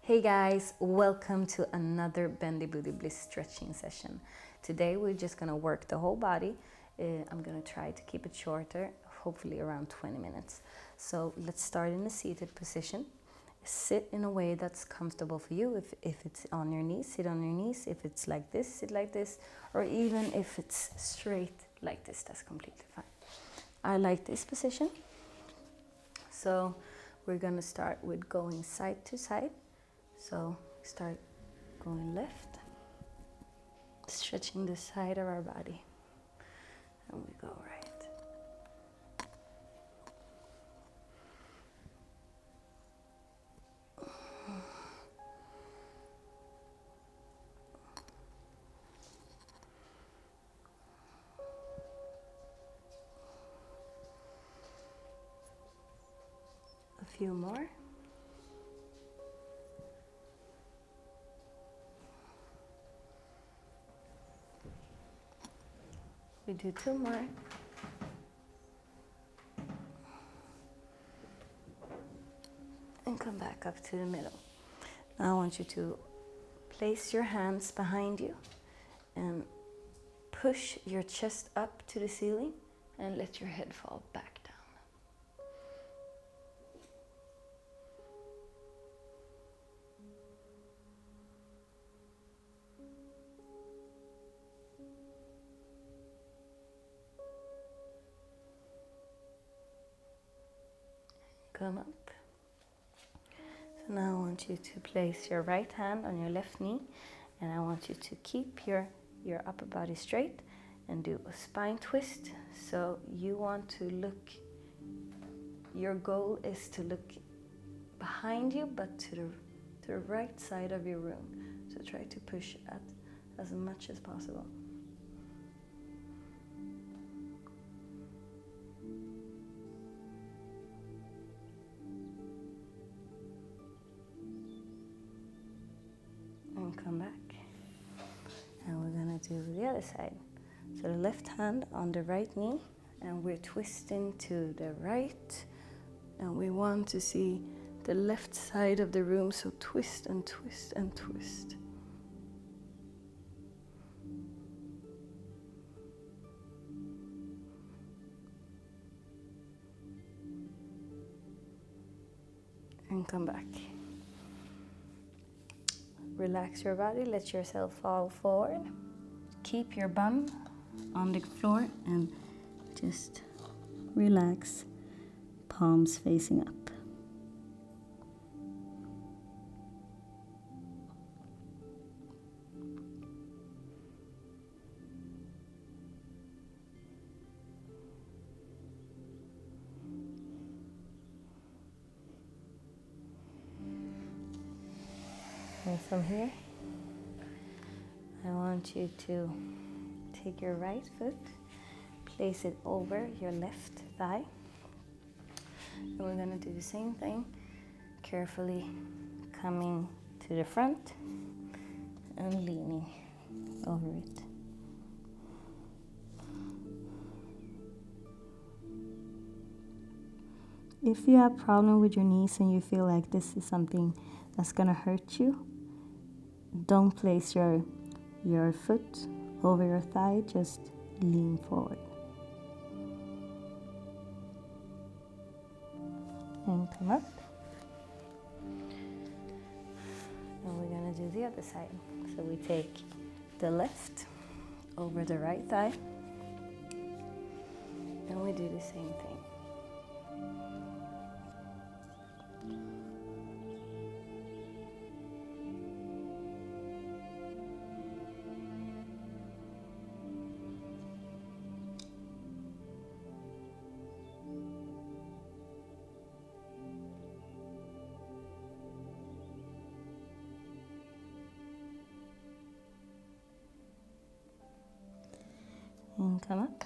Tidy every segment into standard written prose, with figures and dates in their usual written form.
Hey guys, welcome to another Bendy Booty Bliss stretching session. Today we're just gonna work the whole body. I'm gonna try to keep it shorter, hopefully around 20 minutes. So let's start in a seated position. Sit in a way that's comfortable for you. If it's on your knees, sit on your knees. If it's like this, sit like this. Or even if it's straight like this, that's completely fine. I like this position. So we're gonna start with going side to side. So start going left, stretching the side of our body, and we go right. A few more. We do two more. And come back up to the middle. Now I want you to place your hands behind you and push your chest up to the ceiling and let your head fall back down. Come up. So now I want you to place your right hand on your left knee, and I want you to keep your upper body straight and do a spine twist. So you want to look, your goal is to look behind you, but to the right side of your room. So try to push at as much as possible. And come back. And we're gonna do the other side. So the left hand on the right knee, and we're twisting to the right. And we want to see the left side of the room, so twist and twist and twist. And come back. Relax your body, let yourself fall forward. Keep your bum on the floor and just relax, palms facing up. And from here, I want you to take your right foot, place it over your left thigh. And we're gonna do the same thing, carefully coming to the front and leaning over it. If you have problem with your knees and you feel like this is something that's gonna hurt you, don't place your foot over your thigh, just lean forward. And come up. And we're gonna do the other side. So we take the left over the right thigh, and we do the same thing. And come up.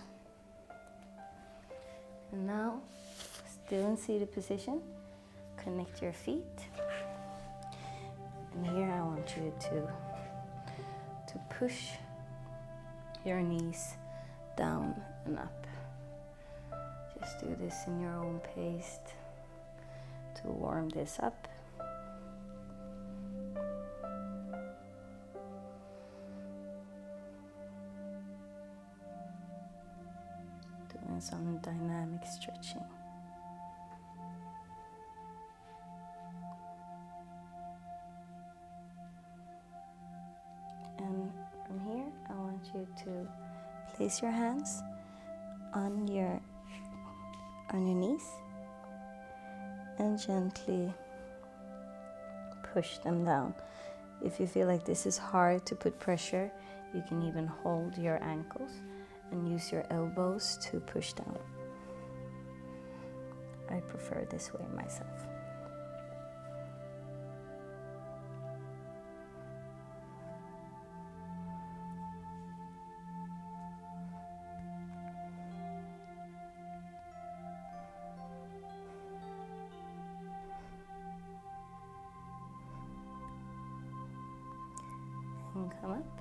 And now, still in seated position, connect your feet. And here I want you to push your knees down and up. Just do this in your own pace to warm this up. some dynamic stretching. And from here, I want you to place your hands on your knees and gently push them down. If you feel like this is hard to put pressure, you can even hold your ankles and use your elbows to push down. I prefer this way myself. And come up.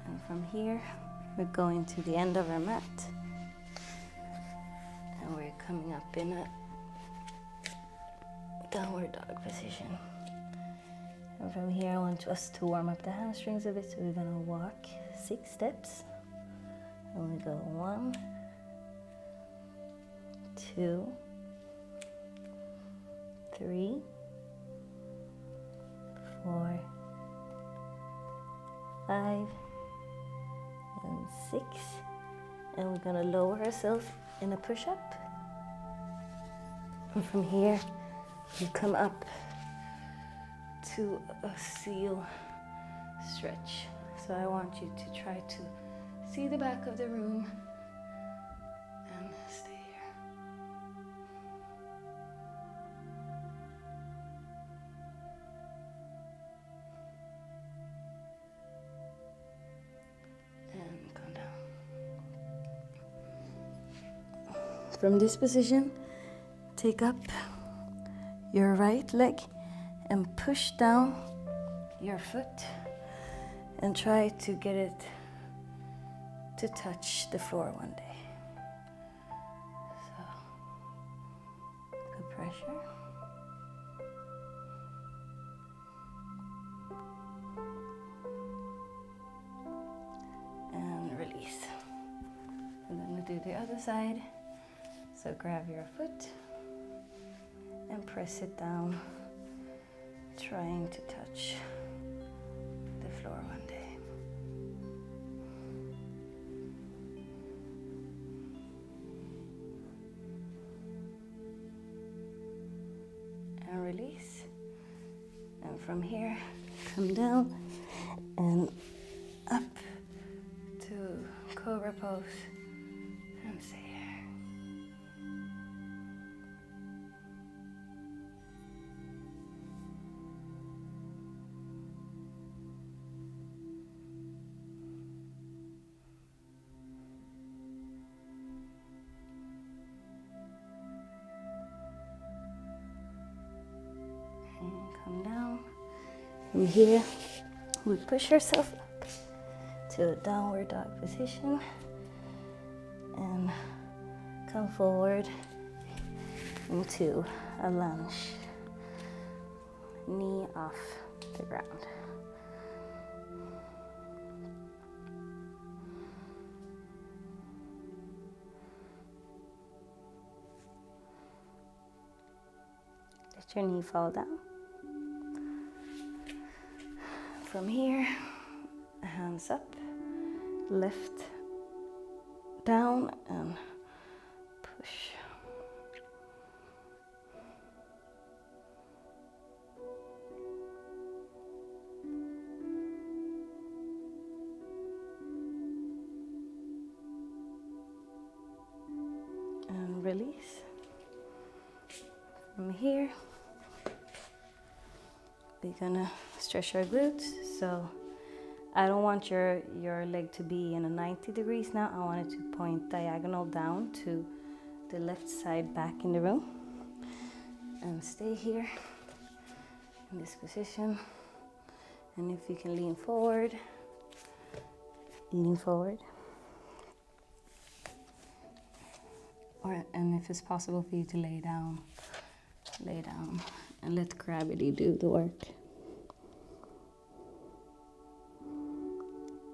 And from here, we're going to the end of our mat. And we're coming up in a downward dog position. And from here, I want us to warm up the hamstrings a bit. So we're gonna walk 6 steps. And we go 1, 2, 3, 4, 5, and 6. And we're gonna lower ourselves in a push-up. And from here, we come up to a seal stretch. So I want you to try to see the back of the room and stay here. And come down. From this position, take up your right leg and push down your foot and try to get it to touch the floor one day. So, good pressure. And release. And then we'll do the other side. So grab your foot and press it down, trying to touch the floor one day. And release. And from here, come down and up to cobra pose and stay here. Come down. From here, we push ourselves up to a downward dog position and come forward into a lunge. Knee off the ground. Let your knee fall down. From here, hands up, lift down and push. And release. From here, we're gonna stretch our glutes. So I don't want your leg to be in a 90 degrees now. I want it to point diagonal down to the left side back in the room. And stay here in this position. And if you can lean forward, lean forward. And if it's possible for you to lay down and let gravity do the work.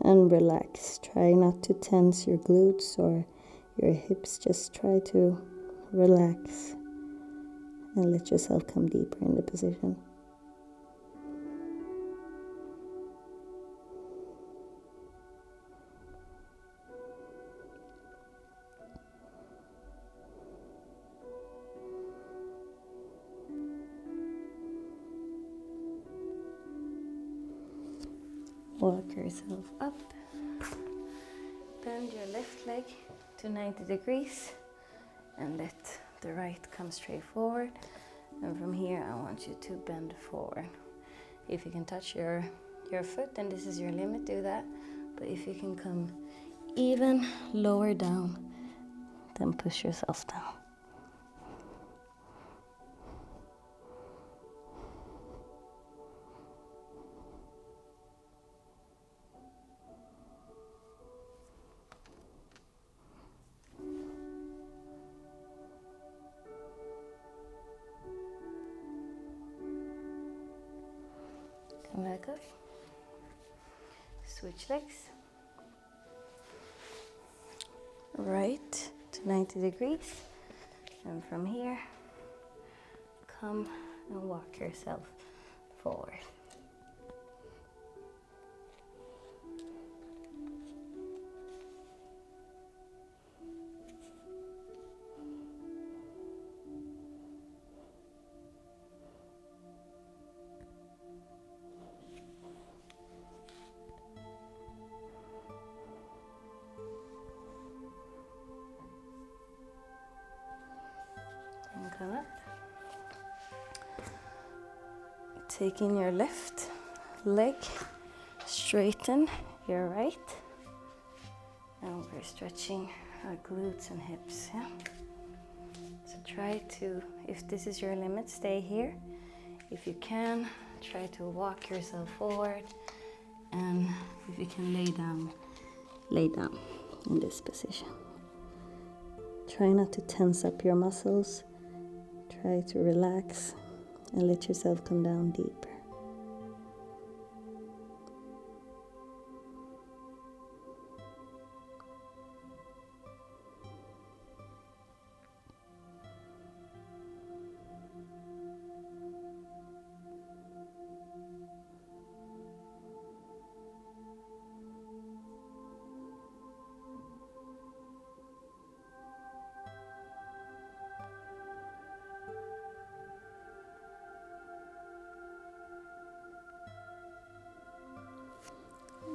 and relax. Try not to tense your glutes or your hips. Just try to relax and let yourself come deeper in the position. Walk yourself up. Bend your left leg to 90 degrees and let the right come straight forward. And from here, I want you to bend forward. If you can touch your foot, then this is your limit, do that. But if you can come even lower down, then push yourself down. Come back up. Switch legs. Right to 90 degrees. And from here, come and walk yourself forward. Come up. Taking your left leg, straighten your right. And we're stretching our glutes and hips. Yeah? So try to, if this is your limit, stay here. If you can, try to walk yourself forward. And if you can lay down in this position. Try not to tense up your muscles. Try to relax and let yourself come down deeper.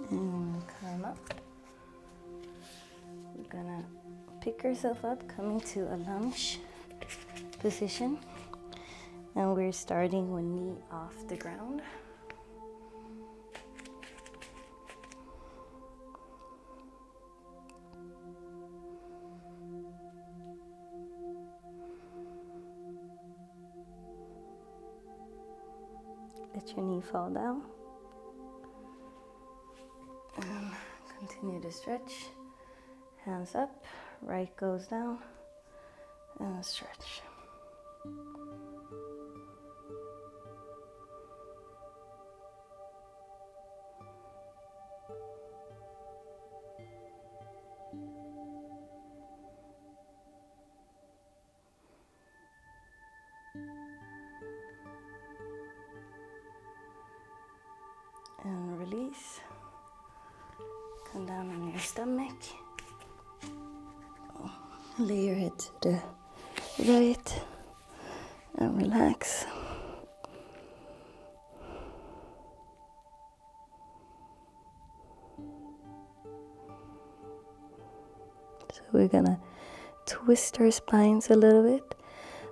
And come up. We're gonna pick yourself up, coming to a lunge position. And we're starting with knee off the ground. Let your knee fall down. And continue to stretch. Hands up, right goes down, and stretch. And release. Come down on your stomach. Lay your head to the right and relax. So we're gonna twist our spines a little bit.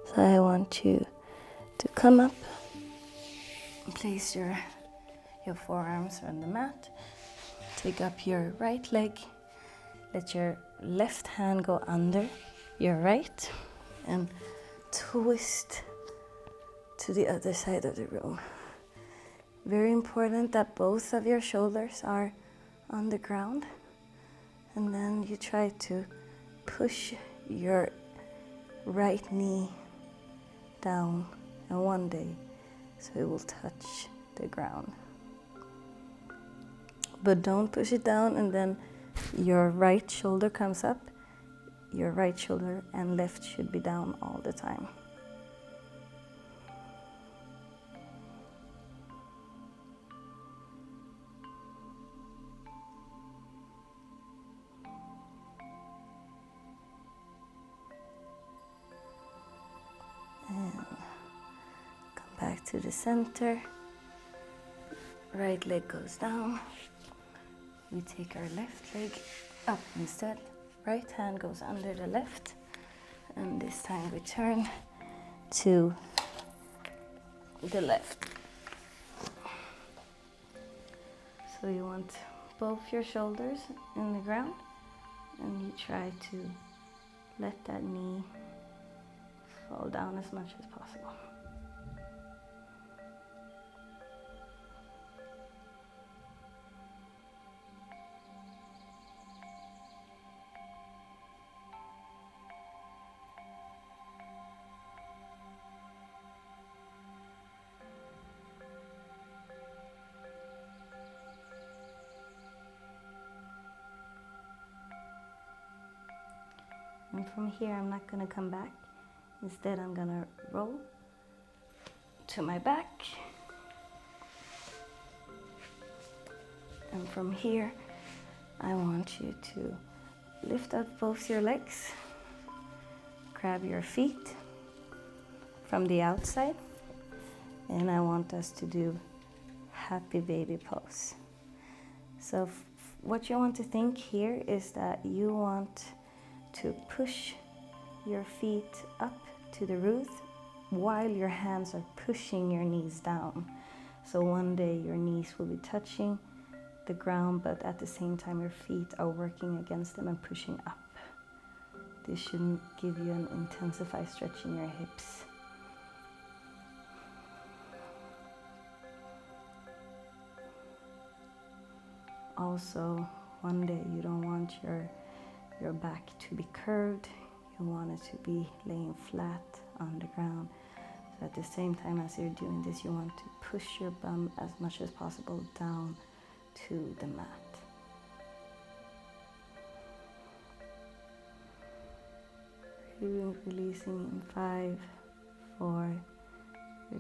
So I want you to come up and place your forearms on the mat. Take up your right leg. Let your left hand go under your right and twist to the other side of the room. Very important that both of your shoulders are on the ground. And then you try to push your right knee down, and one day so it will touch the ground. but don't push it down, and then your right shoulder comes up. Your right shoulder and left should be down all the time. And come back to the center. Right leg goes down. We take our left leg up instead. Right hand goes under the left. And this time we turn to the left. So you want both your shoulders in the ground, and you try to let that knee fall down as much as possible. And from here, I'm not going to come back. Instead, I'm going to roll to my back. And from here, I want you to lift up both your legs. Grab your feet from the outside. And I want us to do happy baby pose. So what you want to think here is that you want to push your feet up to the roof while your hands are pushing your knees down. So one day your knees will be touching the ground, but at the same time your feet are working against them and pushing up. This should give you an intensified stretch in your hips. Also, one day you don't want your back to be curved. You want it to be laying flat on the ground. So at the same time as you're doing this, you want to push your bum as much as possible down to the mat. Releasing in 5, 4, 3,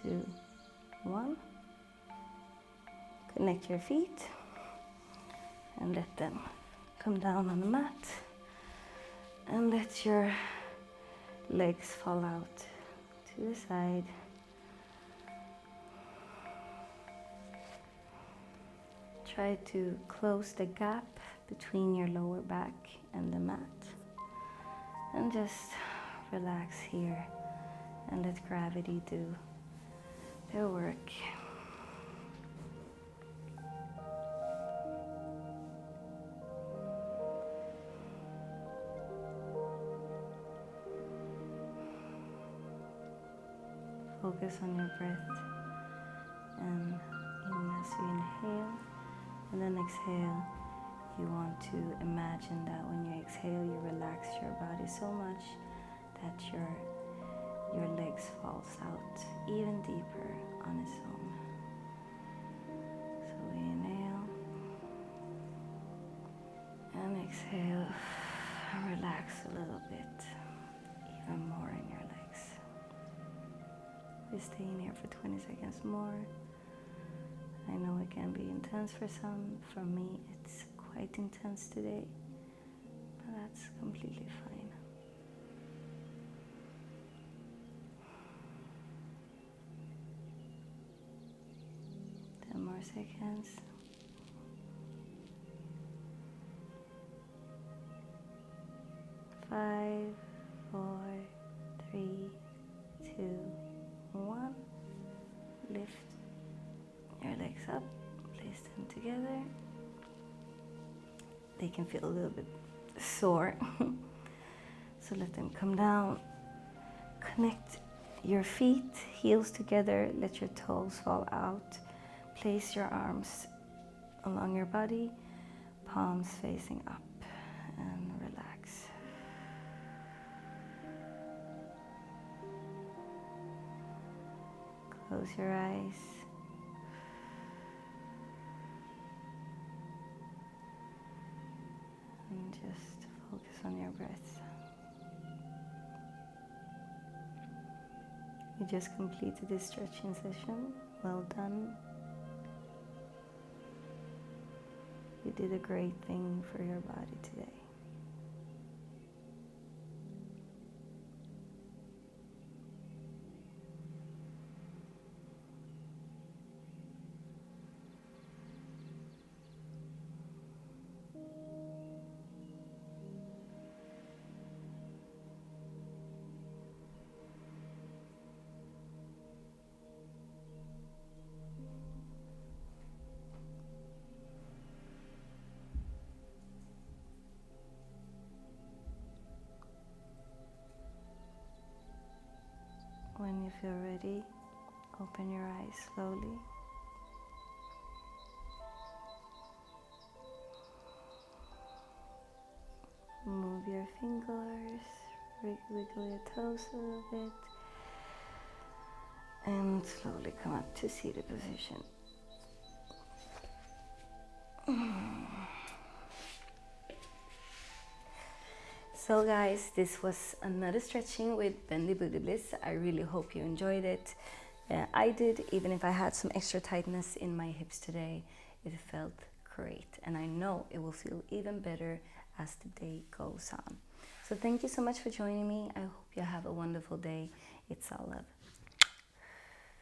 2, 1. Connect your feet and let them come down on the mat, and let your legs fall out to the side. Try to close the gap between your lower back and the mat, and just relax here and let gravity do their work. Focus on your breath, and as you inhale and then exhale, you want to imagine that when you exhale, you relax your body so much that your legs falls out even deeper on its own. So we inhale and exhale and relax a little bit, even more in your legs. We stay in here for 20 seconds more. I know it can be intense for some. For me, it's quite intense today, but that's completely fine. More seconds. 5, 4, 3, 2, 1. Lift your legs up, place them together. They can feel a little bit sore, so let them come down. Connect your feet, heels together, let your toes fall out. Place your arms along your body, palms facing up, and relax. Close your eyes. You just completed this stretching session. Well done. You did a great thing for your body today. When you feel ready, open your eyes slowly. Move your fingers, wiggle your toes a little bit, and slowly come up to seated position. So guys, this was another stretching with Bendy Booty Bliss. I really hope you enjoyed it. I did, even if I had some extra tightness in my hips today. It felt great, and I know it will feel even better as the day goes on. So thank you so much for joining me. I hope you have a wonderful day. It's all love.